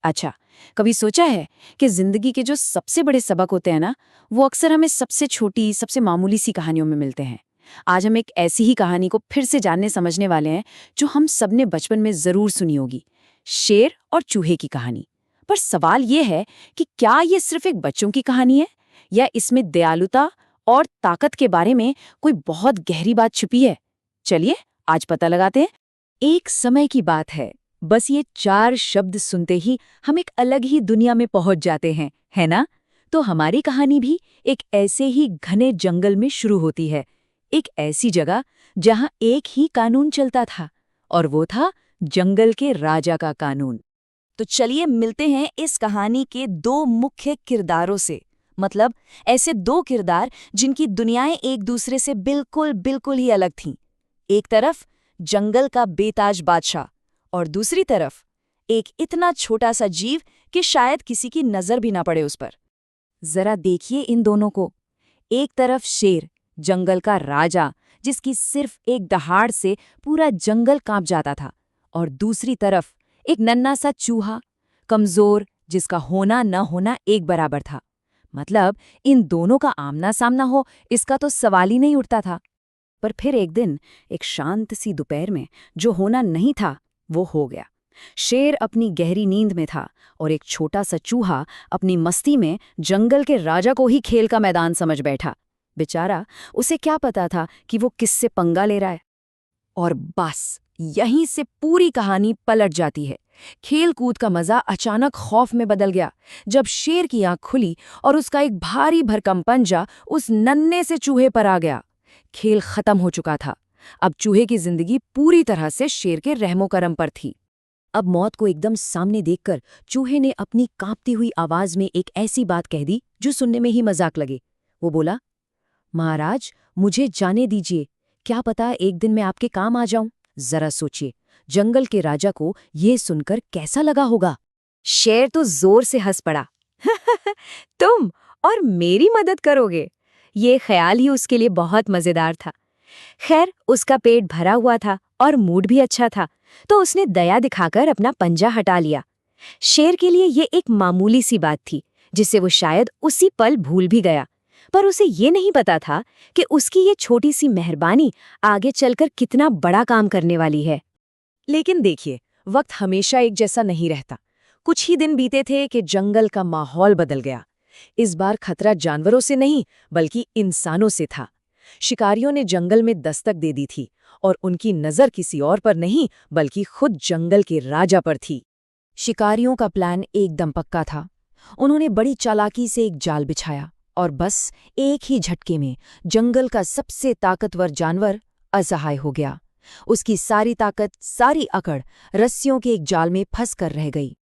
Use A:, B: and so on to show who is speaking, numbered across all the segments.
A: अच्छा, कभी सोचा है कि जिंदगी के जो सबसे बड़े सबक होते हैं ना, वो अक्सर हमें सबसे छोटी, सबसे मामूली सी कहानियों में मिलते हैं। आज हम एक ऐसी ही कहानी को फिर से जानने समझने वाले हैं, जो हम सबने बचपन में जरूर सुनी होगी। शेर और चूहे की कहानी। पर सवाल ये है कि क्या ये सिर्फ एक बच्चों की कहानी है, या इसमें दयालुता और ताकत के बारे में कोई बहुत गहरी बात छुपी है? चलिए, आज पता लगाते हैं। एक समय की बात है। बस ये 4 शब्द सुनते ही हम एक अलग ही दुनिया में पहुंच जाते हैं, है ना? तो हमारी कहानी भी एक ऐसे ही घने जंगल में शुरू होती है। एक ऐसी जगह जहां एक ही कानून चलता था, और वो था जंगल के राजा का कानून।
B: तो चलिए मिलते हैं इस कहानी के 2 मुख्य किरदारों से। मतलब ऐसे 2 किरदार जिनकी दुनियाएं एक दूसरे से बिल्कुल बिल्कुल ही अलग थीं। एक तरफ जंगल का बेताज बादशाह, और दूसरी तरफ एक इतना छोटा सा जीव कि शायद किसी की नजर भी ना पड़े उस पर।
A: जरा देखिए इन दोनों को। एक तरफ शेर, जंगल का राजा, जिसकी सिर्फ एक दहाड़ से पूरा जंगल कांप जाता था, और दूसरी तरफ एक नन्हा सा चूहा, कमजोर, जिसका होना न होना एक बराबर था। मतलब इन दोनों का आमना सामना हो, इसका तो सवाल ही नहीं उठता था। पर फिर एक दिन, एक शांत सी दोपहर में, जो होना नहीं था वो हो गया। शेर अपनी गहरी नींद में था, और एक छोटा सा चूहा अपनी मस्ती में जंगल के राजा को ही खेल का मैदान समझ बैठा। बेचारा, उसे क्या पता था कि वो किससे पंगा ले रहा है। और बस यहीं से पूरी कहानी पलट जाती है। खेल कूद का मजा अचानक खौफ में बदल गया, जब शेर की आंख खुली और उसका एक भारी भरकम पंजा उस नन्हे से चूहे पर आ गया। खेल खत्म हो चुका था। अब चूहे की जिंदगी पूरी तरह से शेर के रहमो करम पर थी। अब मौत को एकदम सामने देखकर चूहे ने अपनी कांपती हुई आवाज में एक ऐसी बात कह दी जो सुनने में ही मजाक लगे। वो बोला, महाराज, मुझे जाने दीजिए। क्या पता एक दिन मैं आपके काम आ जाऊं। जरा सोचिए, जंगल के राजा को ये सुनकर कैसा लगा होगा। शेर तो जोर से हंस पड़ा। तुम और मेरी मदद करोगे? ये ख्याल ही उसके लिए बहुत मजेदार था। खैर, उसका पेट भरा हुआ था और मूड भी अच्छा था, तो उसने दया दिखाकर अपना पंजा हटा लिया। शेर के लिए ये एक मामूली सी बात थी, जिसे वो शायद उसी पल भूल भी गया। पर उसे ये नहीं पता था कि उसकी ये छोटी सी मेहरबानी आगे चलकर कितना बड़ा काम करने वाली है। लेकिन देखिए, वक्त हमेशा एक जैसा नहीं रहता। कुछ ही दिन बीते थे कि जंगल का माहौल बदल गया। इस बार खतरा जानवरों से नहीं, बल्कि इंसानों से था। शिकारियों ने जंगल में दस्तक दे दी थी, और उनकी नजर किसी और पर नहीं, बल्कि खुद जंगल के राजा पर थी। शिकारियों का प्लान एकदम पक्का था। उन्होंने बड़ी चालाकी से एक जाल बिछाया, और बस एक ही झटके में जंगल का सबसे ताकतवर जानवर असहाय हो गया। उसकी सारी ताकत, सारी अकड़ रस्सियों के एक जाल में फंस कर रह गई।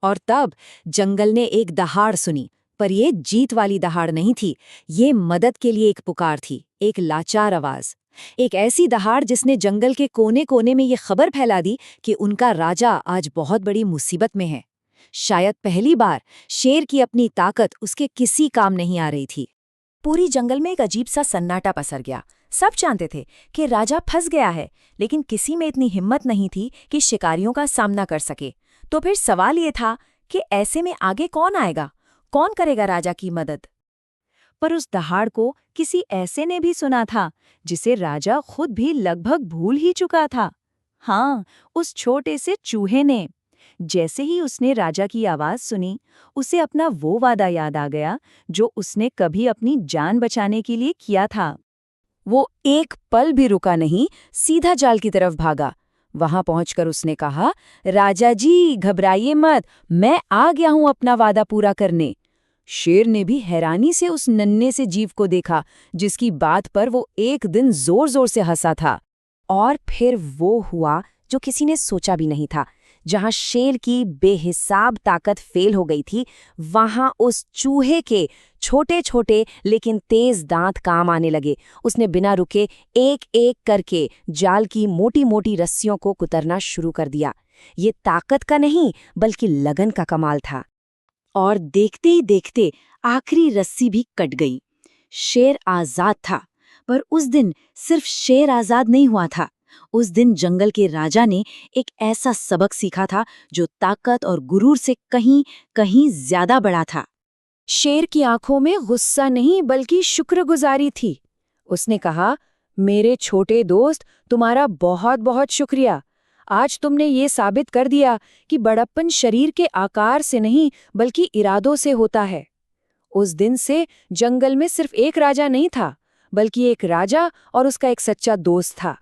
A: और तब जंगल ने एक दहाड़ सुनी। पर ये जीत वाली दहाड़ नहीं थी, ये मदद के लिए एक पुकार थी, एक लाचार आवाज। एक ऐसी दहाड़ जिसने जंगल के कोने कोने में ये खबर फैला दी कि उनका राजा आज बहुत बड़ी मुसीबत में है। शायद पहली बार शेर की अपनी ताकत उसके किसी काम नहीं आ रही थी। पूरी जंगल में एक अजीब सा सन्नाटा पसर गया। सब जानते थे कि राजा फंस गया है, लेकिन किसी में इतनी हिम्मत नहीं थी कि शिकारियों का सामना कर सके। तो फिर सवाल ये था कि ऐसे में आगे कौन आएगा, कौन करेगा राजा की मदद? पर उस दहाड़ को किसी ऐसे ने भी सुना था, जिसे राजा खुद भी लगभग भूल ही चुका था। हाँ, उस छोटे से चूहे ने। जैसे ही उसने राजा की आवाज सुनी, उसे अपना वो वादा याद आ गया जो उसने कभी अपनी जान बचाने के लिए किया था। वो एक पल भी रुका नहीं, सीधा जाल की तरफ भागा। वहां पहुंचकर उसने कहा, राजा जी, घबराइए मत, मैं आ गया हूं अपना वादा पूरा करने। शेर ने भी हैरानी से उस नन्हे से जीव को देखा, जिसकी बात पर वो एक दिन जोर जोर से हंसा था। और फिर वो हुआ जो किसी ने सोचा भी नहीं था। जहां शेर की बेहिसाब ताकत फेल हो गई थी, वहां उस चूहे के छोटे छोटे लेकिन तेज दांत काम आने लगे। उसने बिना रुके एक एक करके जाल की मोटी मोटी रस्सियों को कुतरना शुरू कर दिया। ये ताकत का नहीं, बल्कि लगन का कमाल था। और देखते ही देखते आखिरी रस्सी भी कट गई। शेर आजाद था। पर उस दिन सिर्फ शेर आजाद नहीं हुआ था,
B: उस दिन जंगल के राजा ने एक ऐसा सबक सीखा था जो ताकत और गुरूर से कहीं कहीं ज्यादा बड़ा था।
A: शेर की आंखों में गुस्सा नहीं बल्कि शुक्रगुजारी थी। उसने कहा, मेरे छोटे दोस्त, तुम्हारा बहुत बहुत शुक्रिया। आज तुमने ये साबित कर दिया कि बड़प्पन शरीर के आकार से नहीं बल्कि इरादों से होता है। उस दिन से जंगल में सिर्फ एक राजा नहीं था, बल्कि एक राजा और उसका एक सच्चा दोस्त था।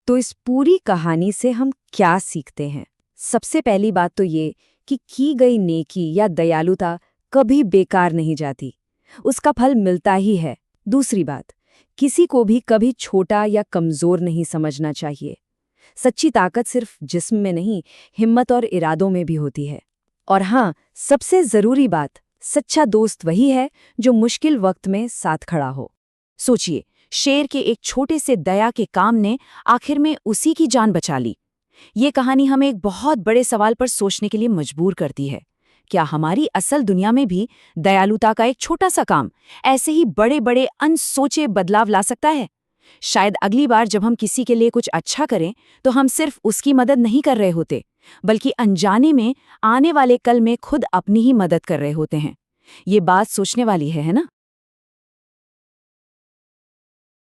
A: तो इस पूरी कहानी से हम क्या सीखते हैं? सबसे पहली बात तो ये कि की गई नेकी या दयालुता कभी बेकार नहीं जाती, उसका फल मिलता ही है। दूसरी बात, किसी को भी कभी छोटा या कमजोर नहीं समझना चाहिए। सच्ची ताकत सिर्फ जिस्म में नहीं, हिम्मत और इरादों में भी होती है। और हाँ, सबसे जरूरी बात, सच्चा दोस्त वही है जो मुश्किल वक्त में साथ खड़ा हो। सोचिए, शेर के एक छोटे से दया के काम ने आखिर में उसी की जान बचा ली। ये कहानी हमें एक बहुत बड़े सवाल पर सोचने के लिए मजबूर करती है। क्या हमारी असल दुनिया में भी दयालुता का एक छोटा सा काम ऐसे ही बड़े बड़े अनसोचे बदलाव ला सकता है? शायद अगली बार जब हम किसी के लिए कुछ अच्छा करें तो हम सिर्फ उसकी मदद नहीं कर रहे होते, बल्कि अनजाने में आने वाले कल में खुद अपनी ही मदद कर रहे होते हैं। ये बात सोचने वाली है ना?